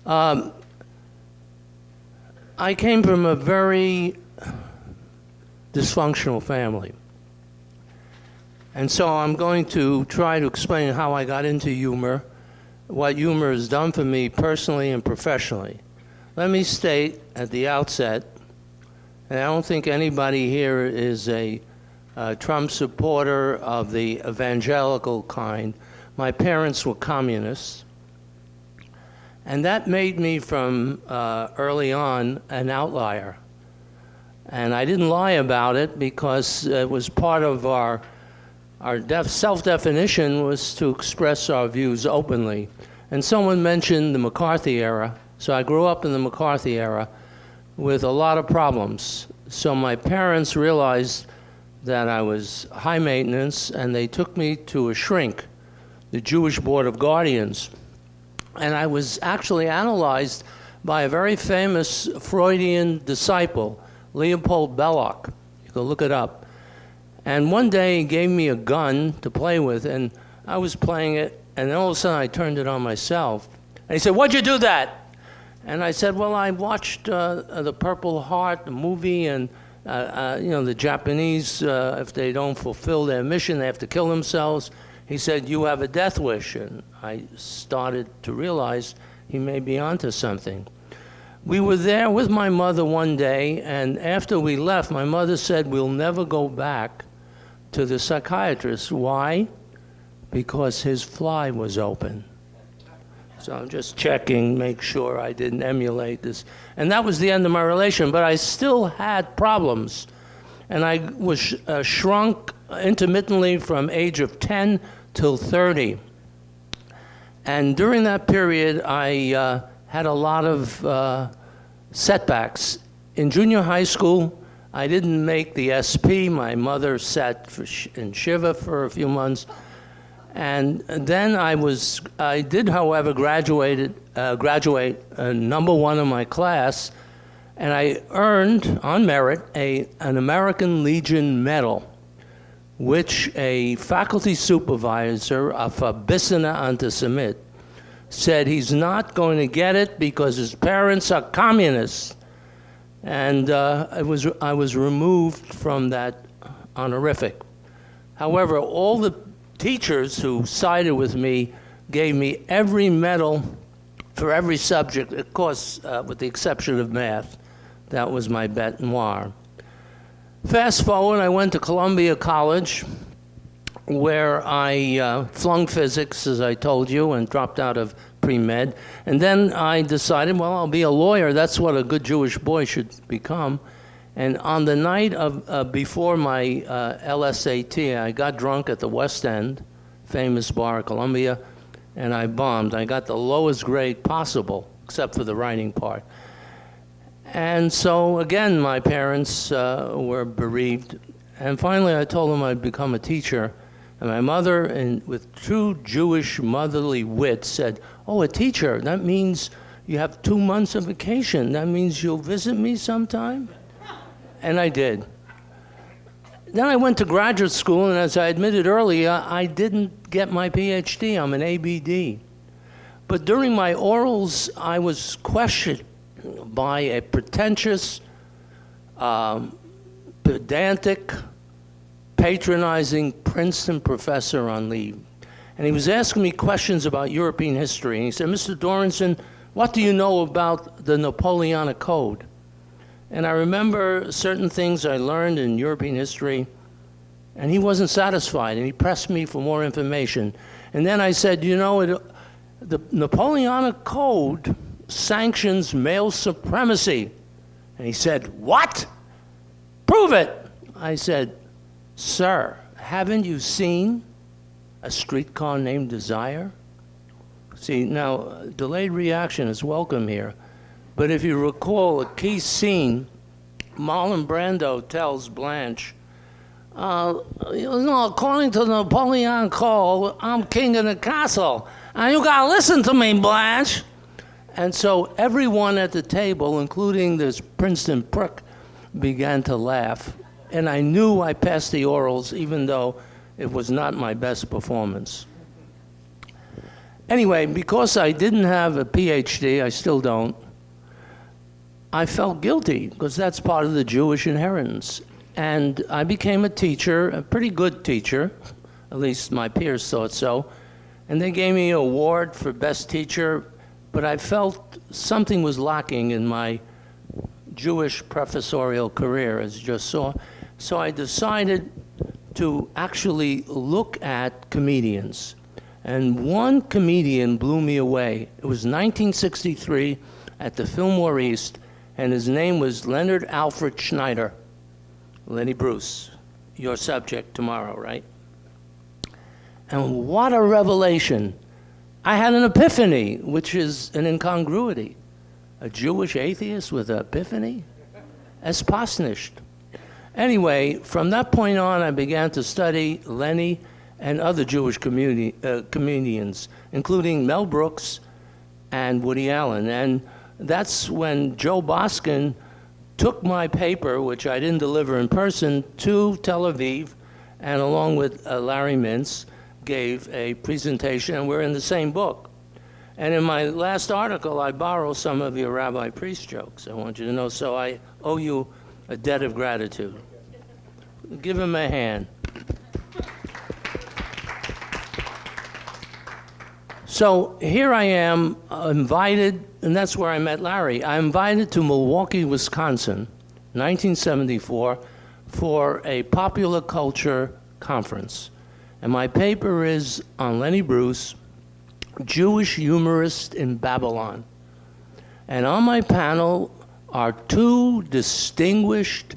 I came from a very dysfunctional family. And so I'm going to try to explain how I got into humor, what humor has done for me personally and professionally. Let me state at the outset, and I don't think anybody here is a Trump supporter of the evangelical kind. My parents were communists, and that made me from early on an outlier. And I didn't lie about it because it was part of our self-definition was to express our views openly. And someone mentioned the McCarthy era. So I grew up in the McCarthy era with a lot of problems. So my parents realized that I was high maintenance, and they took me to a shrink, the Jewish Board of Guardians. And I was actually analyzed by a very famous Freudian disciple, Leopold Belloc. You can look it up. And one day he gave me a gun to play with, and I was playing it, and then all of a sudden I turned it on myself. And he said, "Why'd you do that?" And I said, "Well, I watched the Purple Heart, the movie, and you know, the Japanese, if they don't fulfill their mission, they have to kill themselves." He said, "You have a death wish." And I started to realize he may be onto something. We were there with my mother one day, and after we left, my mother said, "We'll never go back to the psychiatrist." Why? Because his fly was open. So I'm just checking, make sure I didn't emulate this. And that was the end of my relation, but I still had problems. And I was shrunk intermittently from age of 10 till 30. And during that period, I had a lot of setbacks. In junior high school, I didn't make the SP. My mother sat in Shiva for a few months. And then I did, however, graduate number one in my class, and I earned, on merit, an American Legion Medal, which a faculty supervisor, a Fabissina Antisemit, said he's not going to get it because his parents are communists. And I was removed from that honorific. However, all the teachers who sided with me gave me every medal for every subject, of course, with the exception of math. That was my bête noire. Fast forward, I went to Columbia College, where I flunked physics, as I told you, and dropped out of pre-med. And then I decided, well, I'll be a lawyer. That's what a good Jewish boy should become. And on the night of before my LSAT, I got drunk at the West End, famous bar at Columbia, and I bombed. I got the lowest grade possible, except for the writing part. And so, again, my parents were bereaved. And finally, I told them I'd become a teacher. And my mother, with true Jewish motherly wit, said, "Oh, a teacher, that means you have 2 months of vacation. That means you'll visit me sometime?" And I did. Then I went to graduate school, and as I admitted earlier, I didn't get my PhD. I'm an ABD. But during my orals, I was questioned by a pretentious, pedantic, patronizing Princeton professor on leave. And he was asking me questions about European history. And he said, "Mr. Dorinson, what do you know about the Napoleonic Code?" And I remember certain things I learned in European history, and he wasn't satisfied, and he pressed me for more information. And then I said, "You know, the Napoleonic Code sanctions male supremacy." And he said, "What? Prove it." I said, "Sir, haven't you seen A Streetcar Named Desire?" See, now, delayed reaction is welcome here. But if you recall a key scene, Marlon Brando tells Blanche, according to the Napoleonic Code, I'm king of the castle. And you gotta listen to me, Blanche. And so everyone at the table, including this Princeton prick, began to laugh. And I knew I passed the orals, even though it was not my best performance. Anyway, because I didn't have a PhD, I still don't, I felt guilty because that's part of the Jewish inheritance. And I became a teacher, a pretty good teacher, at least my peers thought so. And they gave me an award for best teacher, but I felt something was lacking in my Jewish professorial career, as you just saw. So I decided to actually look at comedians. And one comedian blew me away. It was 1963 at the Fillmore East, and his name was Leonard Alfred Schneider. Lenny Bruce, your subject tomorrow, right? And what a revelation. I had an epiphany, which is an incongruity. A Jewish atheist with an epiphany? Es passt nicht. Anyway, from that point on, I began to study Lenny and other Jewish comedians, including Mel Brooks and Woody Allen. And that's when Joe Boskin took my paper, which I didn't deliver in person, to Tel Aviv, and along with Larry Mintz, gave a presentation, and we're in the same book. And in my last article, I borrow some of your Rabbi Priest jokes, I want you to know, so I owe you a debt of gratitude. Give him a hand. So here I am, invited, and that's where I met Larry. I'm invited to Milwaukee, Wisconsin, 1974, for a popular culture conference. And my paper is on Lenny Bruce, Jewish humorist in Babylon. And on my panel are two distinguished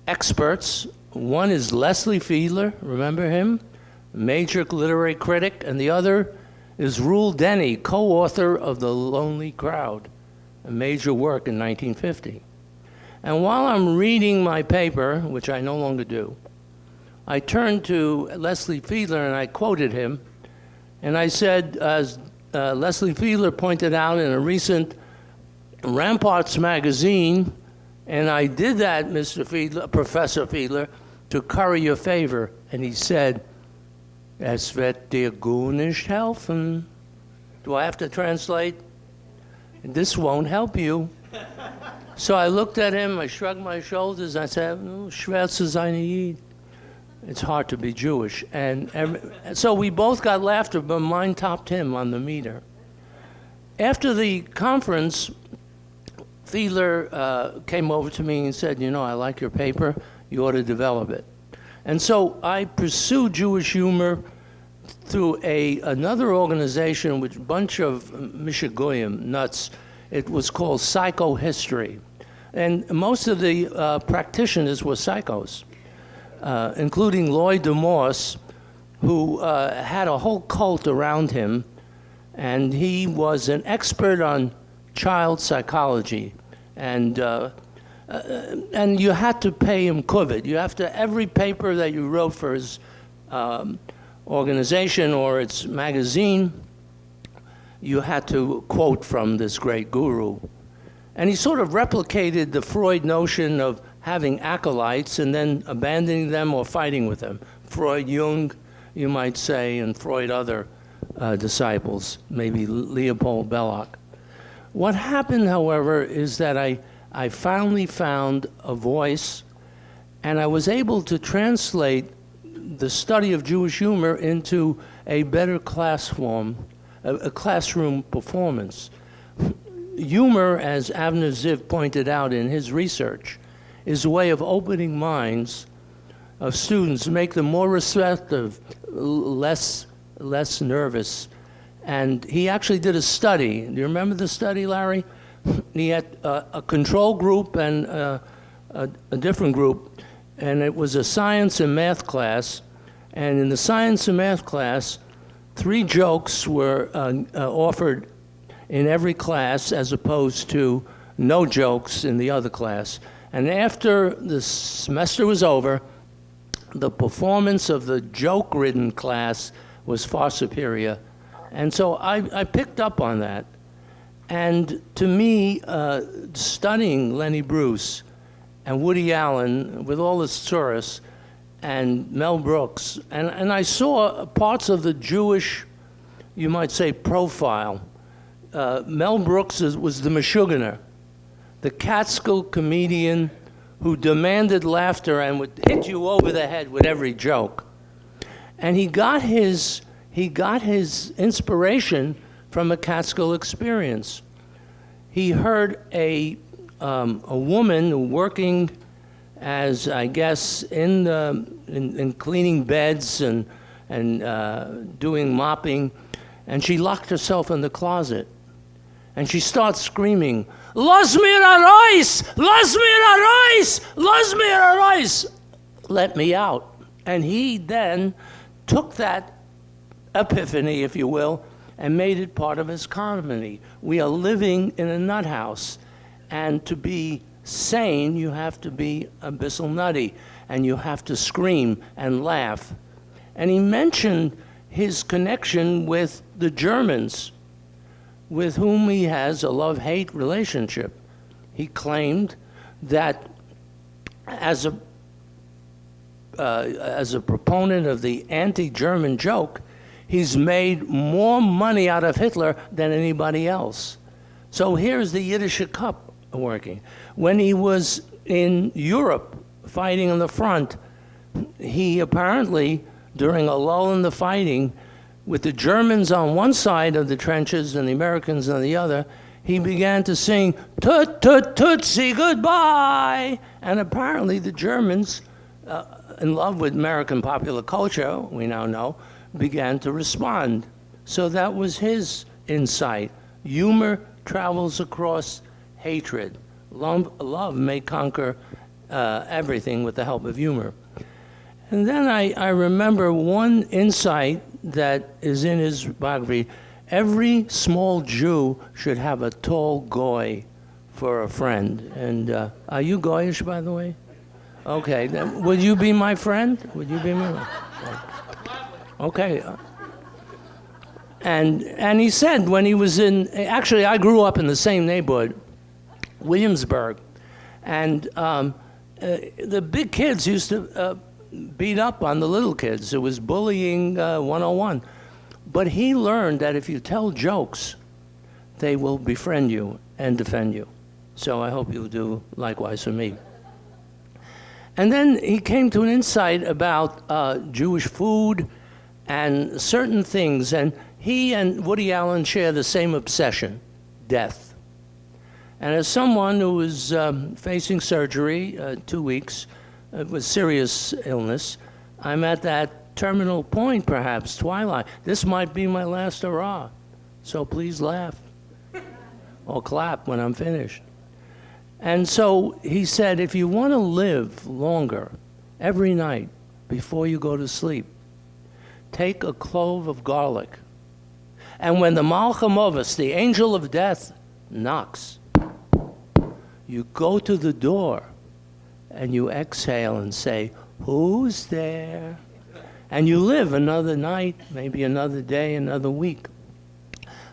experts. One is Leslie Fiedler, remember him? Major literary critic, and the other is Rule Denny, co-author of The Lonely Crowd, a major work in 1950. And while I'm reading my paper, which I no longer do, I turned to Leslie Fiedler and I quoted him, and I said, as Leslie Fiedler pointed out in a recent Ramparts magazine, and I did that, Mr. Fiedler, Professor Fiedler, to curry your favor, and he said, "Es wird dir gut nicht helfen." Do I have to translate? This won't help you. So I looked at him, I shrugged my shoulders, I said, "Schwer zu sein Yid." It's hard to be Jewish. And so we both got laughter, but mine topped him on the meter. After the conference, Fiedler came over to me and said, "You know, I like your paper, you ought to develop it." And so I pursued Jewish humor through another organization with a bunch of Mishigoyim nuts. It was called Psychohistory. And most of the practitioners were psychos, including Lloyd DeMorse, who had a whole cult around him. And he was an expert on child psychology. And you had to pay him kuvit. You have to, every paper that you wrote for his organization or its magazine, you had to quote from this great guru. And he sort of replicated the Freud notion of having acolytes and then abandoning them or fighting with them. Freud, Jung, you might say, and Freud other disciples, maybe Leopold Belloc. What happened, however, is that I finally found a voice, and I was able to translate the study of Jewish humor into a better class form, a classroom performance. Humor, as Avner Ziv pointed out in his research, is a way of opening minds of students, make them more receptive, less nervous. And he actually did a study. Do you remember the study, Larry? He had a control group and a different group, and it was a science and math class. And in the science and math class, 3 jokes were offered in every class as opposed to no jokes in the other class. And after the semester was over, the performance of the joke-ridden class was far superior. And so I picked up on that. And to me, studying Lenny Bruce and Woody Allen with all his tourists and Mel Brooks, and I saw parts of the Jewish you might say, profile. Mel Brooks was the Meshuggah, the Catskill comedian who demanded laughter and would hit you over the head with every joke. And he got his inspiration from a Catskill experience. He heard a woman working as, I guess, in cleaning beds and doing mopping, and she locked herself in the closet. And she starts screaming, "Los miradores! Los miradores! Los miradores! Let me out." And he then took that epiphany, if you will, and made it part of his comedy. We are living in a nut house, and to be sane, you have to be abyssal nutty, and you have to scream and laugh. And he mentioned his connection with the Germans, with whom he has a love-hate relationship. He claimed that as a proponent of the anti-German joke, he's made more money out of Hitler than anybody else. So here's the Yiddish cup working. When he was in Europe fighting on the front, he apparently, during a lull in the fighting, with the Germans on one side of the trenches and the Americans on the other, he began to sing, "Tut, tut, tootsie, goodbye." And apparently the Germans, in love with American popular culture, we now know, began to respond. So that was his insight. Humor travels across hatred. Love may conquer everything with the help of humor. And then I remember one insight that is in his biography. Every small Jew should have a tall goy for a friend. And are you goyish, by the way? Okay, then, would you be my friend? Would you be my friend? Okay. And he said when he was actually I grew up in the same neighborhood, Williamsburg. And the big kids used to beat up on the little kids. It was bullying 101. But he learned that if you tell jokes, they will befriend you and defend you. So I hope you'll do likewise for me. And then he came to an insight about Jewish food and certain things. And he and Woody Allen share the same obsession, death. And as someone who was facing surgery 2 weeks with serious illness, I'm at that terminal point, perhaps, twilight. This might be my last hurrah, so please laugh or clap when I'm finished. And so he said, if you want to live longer, every night before you go to sleep, take a clove of garlic. And when the Malchamovus, the angel of death, knocks, you go to the door and you exhale and say, "Who's there?" And you live another night, maybe another day, another week.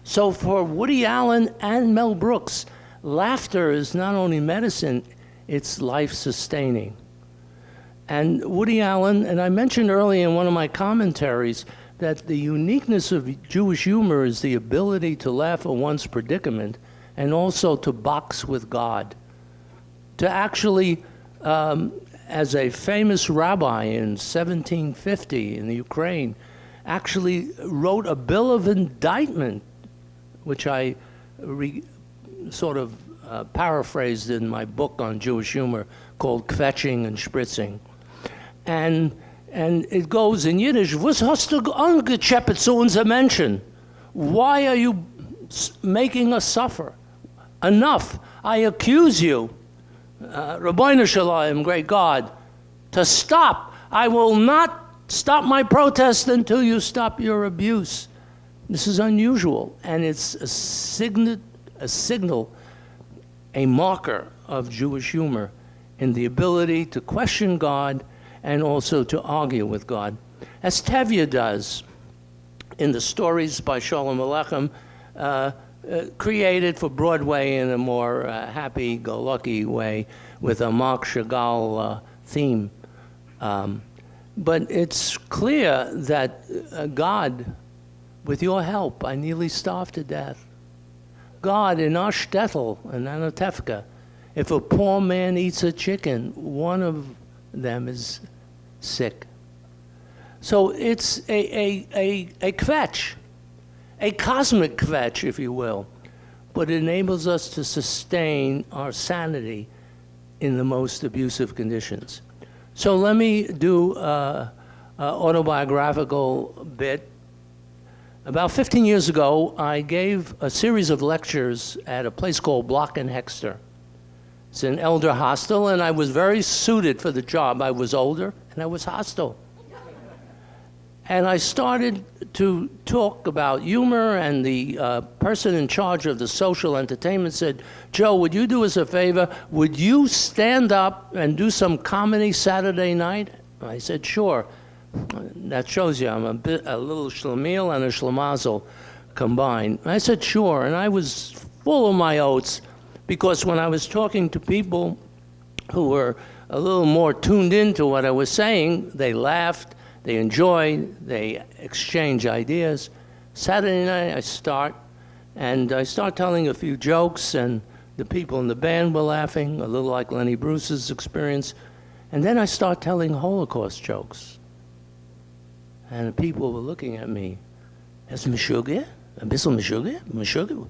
So for Woody Allen and Mel Brooks, laughter is not only medicine, it's life-sustaining. And Woody Allen, and I mentioned earlier in one of my commentaries that the uniqueness of Jewish humor is the ability to laugh at one's predicament and also to box with God. To actually, as a famous rabbi in 1750 in the Ukraine, actually wrote a bill of indictment, which I sort of paraphrased in my book on Jewish humor called Kvetching and Shpritzing. And it goes in Yiddish, "Was hast du angezeppet zu unser Menschen? Why are you making us suffer? Enough. I accuse you, Rabbeinu Shalom, great God, to stop. I will not stop my protest until you stop your abuse." This is unusual, and it's a signal, a marker of Jewish humor in the ability to question God and also to argue with God, as Tevye does in the stories by Sholem Aleichem, created for Broadway in a more happy-go-lucky way with a Marc Chagall theme. But it's clear that God, With your help, I nearly starved to death. God, in our shtetl in Anatevka, if a poor man eats a chicken, one of them is sick. So it's a kvetch, a cosmic kvetch, if you will, but it enables us to sustain our sanity in the most abusive conditions. So let me do an autobiographical bit. About 15 years ago, I gave a series of lectures at a place called Block and Hexter. It's an elder hostel, and I was very suited for the job. I was older, and I was hostile. And I started to talk about humor, and the person in charge of the social entertainment said, Joe, would you do us a favor? Would you stand up and do some comedy Saturday night? I said, sure. That shows you I'm a little schlemiel and a schlemazel combined. I said, sure, and I was full of my oats, because when I was talking to people who were a little more tuned into what I was saying, they laughed, they enjoyed, they exchanged ideas. Saturday night I start telling a few jokes, and the people in the band were laughing, a little like Lenny Bruce's experience. And then I start telling Holocaust jokes. And the people were looking at me, "Es Meshuggah? A bissel Meshuggah? Meshuggah?"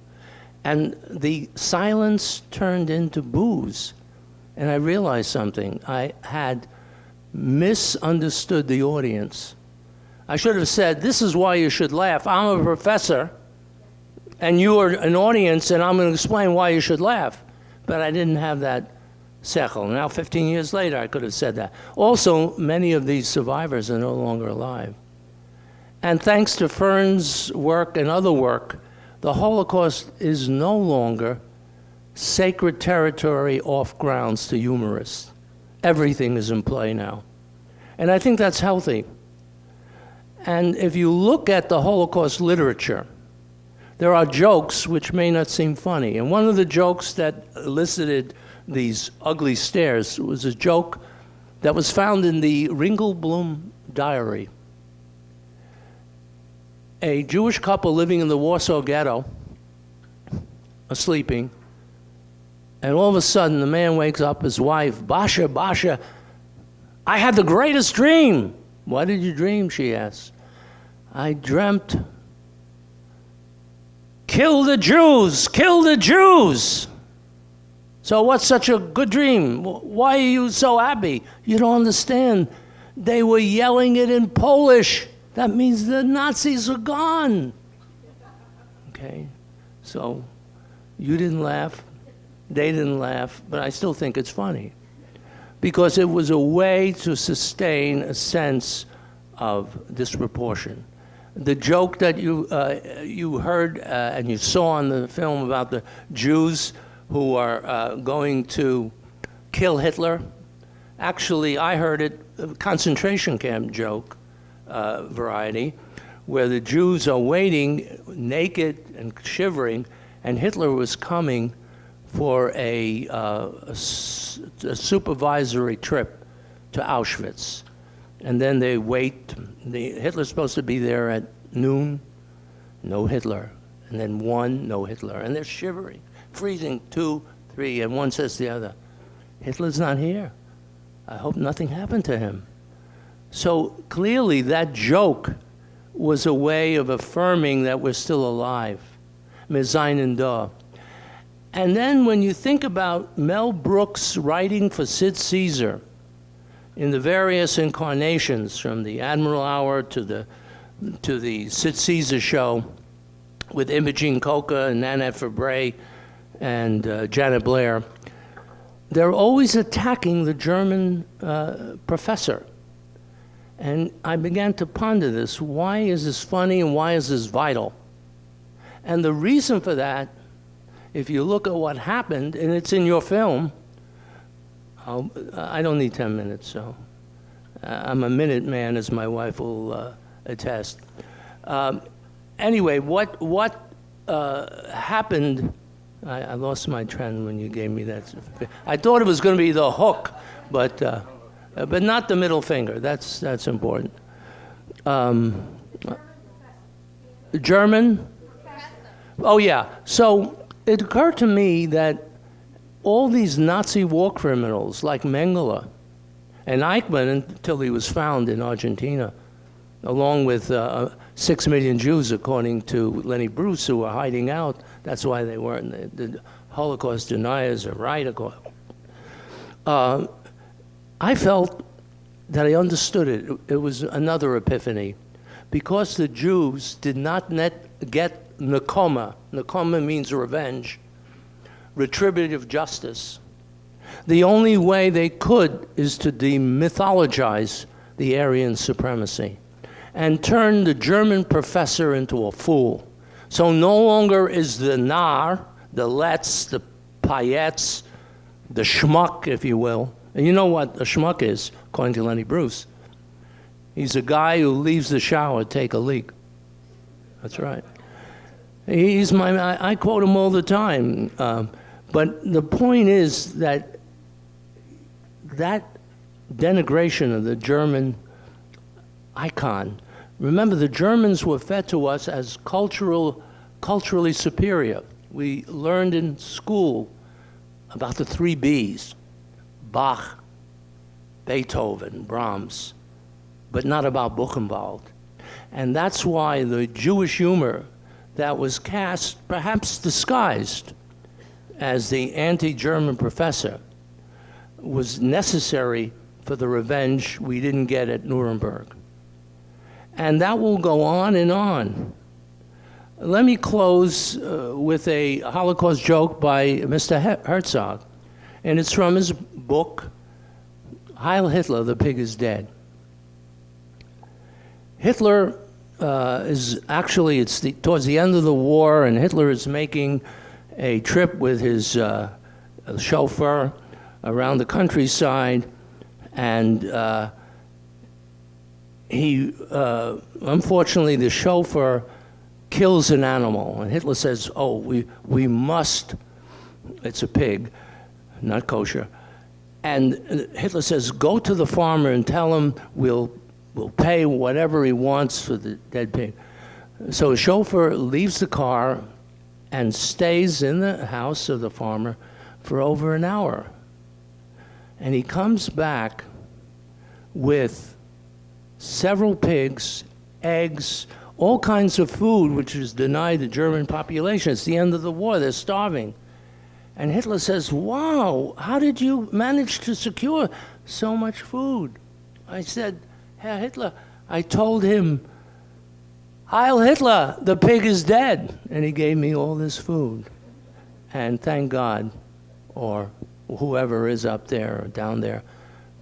And the silence turned into boos. And I realized something. I had misunderstood the audience. I should have said, this is why you should laugh. I'm a professor, and you are an audience, and I'm going to explain why you should laugh. But I didn't have that sechel. Now, 15 years later, I could have said that. Also, many of these survivors are no longer alive. And thanks to Fern's work and other work, the Holocaust is no longer sacred territory off grounds to humorists. Everything is in play now. And I think that's healthy. And if you look at the Holocaust literature, there are jokes which may not seem funny. And one of the jokes that elicited these ugly stares was a joke that was found in the Ringelblum diary. A Jewish couple living in the Warsaw Ghetto are sleeping, and all of a sudden the man wakes up his wife, Basha, Basha, I had the greatest dream. What did you dream, she asks. I dreamt, kill the Jews, kill the Jews. So what's such a good dream? Why are you so happy? You don't understand. They were yelling it in Polish. That means the Nazis are gone. Okay, so you didn't laugh, they didn't laugh, but I still think it's funny, because it was a way to sustain a sense of disproportion. The joke that you heard and you saw in the film about the Jews who are going to kill Hitler, actually I heard it, a concentration camp joke, variety, where the Jews are waiting naked and shivering, and Hitler was coming for a supervisory trip to Auschwitz. And then they wait. Hitler's supposed to be there at noon, no Hitler. And then 1, no Hitler. And they're shivering, freezing, 2, 3, and one says to the other, Hitler's not here. I hope nothing happened to him. So clearly that joke was a way of affirming that we're still alive. Wir seien da. And then when you think about Mel Brooks writing for Sid Caesar in the various incarnations, from the Admiral Hour to the Sid Caesar show with Imogene Coca and Nanette Fabray and Janet Blair, they're always attacking the German professor. And I began to ponder this. Why is this funny and why is this vital? And the reason for that, if you look at what happened, and it's in your film, I don't need 10 minutes, so I'm a minute man, as my wife will attest. Anyway, what happened, I lost my trend when you gave me that. I thought it was going to be the hook, but not the middle finger. That's important. German? Oh, yeah. So it occurred to me that all these Nazi war criminals like Mengele and Eichmann, until he was found in Argentina, along with 6 million Jews, according to Lenny Bruce, who were hiding out. That's why they weren't. The Holocaust deniers are right. I felt that I understood it. It was another epiphany. Because the Jews did not get nekoma. Nekoma means revenge, retributive justice. The only way they could is to demythologize the Aryan supremacy and turn the German professor into a fool. So no longer is the Nar, the Letz, the Payets, the schmuck, if you will. And you know what a schmuck is, according to Lenny Bruce. He's a guy who leaves the shower to take a leak. That's right. I quote him all the time. But the point is that denigration of the German icon, remember the Germans were fed to us as culturally superior. We learned in school about the 3 Bs, Bach, Beethoven, Brahms, but not about Buchenwald. And that's why the Jewish humor that was cast, perhaps disguised, as the anti-German professor was necessary for the revenge we didn't get at Nuremberg. And that will go on and on. Let me close with a Holocaust joke by Mr. Herzog. And it's from his book, Heil Hitler, the Pig is Dead. Hitler is actually, towards the end of the war, and Hitler is making a trip with his chauffeur around the countryside, and unfortunately, the chauffeur kills an animal, and Hitler says, "Oh, we must." It's a pig, not kosher. And Hitler says, "Go to the farmer and tell him we'll pay whatever he wants for the dead pig." So the chauffeur leaves the car and stays in the house of the farmer for over an hour. And he comes back with several pigs, eggs, all kinds of food, which is denied the German population. It's the end of the war. They're starving. And Hitler says, "Wow, how did you manage to secure so much food?" I said, "Herr Hitler," I told him, "Heil Hitler, the pig is dead." And he gave me all this food. And thank God, or whoever is up there or down there,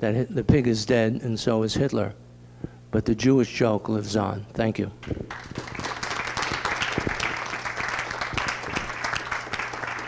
that the pig is dead and so is Hitler. But the Jewish joke lives on. Thank you.